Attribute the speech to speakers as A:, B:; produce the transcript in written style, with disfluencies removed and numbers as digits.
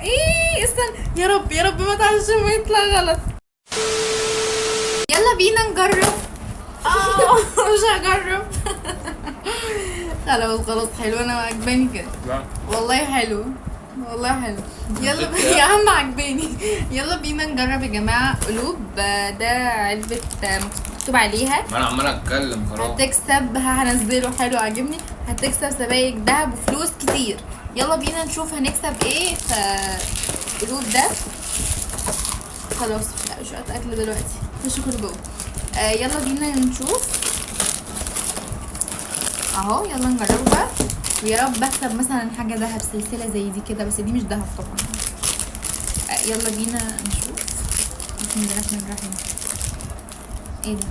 A: ايه استنى، يا رب يا رب ما تعرفش ما يطلع غلط. يلا بينا نجرب. مش هجرب. خلاص خلاص حلو، انا عجباني كده.
B: لا
A: والله حلو والله حلو. يلا يا عم عجباني. يلا بينا نجرب يا جماعه. قلوب ده علبه مكتوب عليها
B: ما انا عمال اتكلم خلاص.
A: هتكسب، هنزله حلو عاجبني. هتكسب سبايك دهب وفلوس كتير. يلا بينا نشوف هنكسب ايه في قلوب ده. خلاص لا مش وقت اكل دلوقتي، خش كل جوه. يلا بينا نشوف اهو. يلا نجربه بقى، ويا رب اكسب مثلا حاجه دهب، سلسله زي دي كده، بس دي مش دهب طبعا. يلا بينا نشوف. بسم الله الرحمن الرحيم. ايه ده؟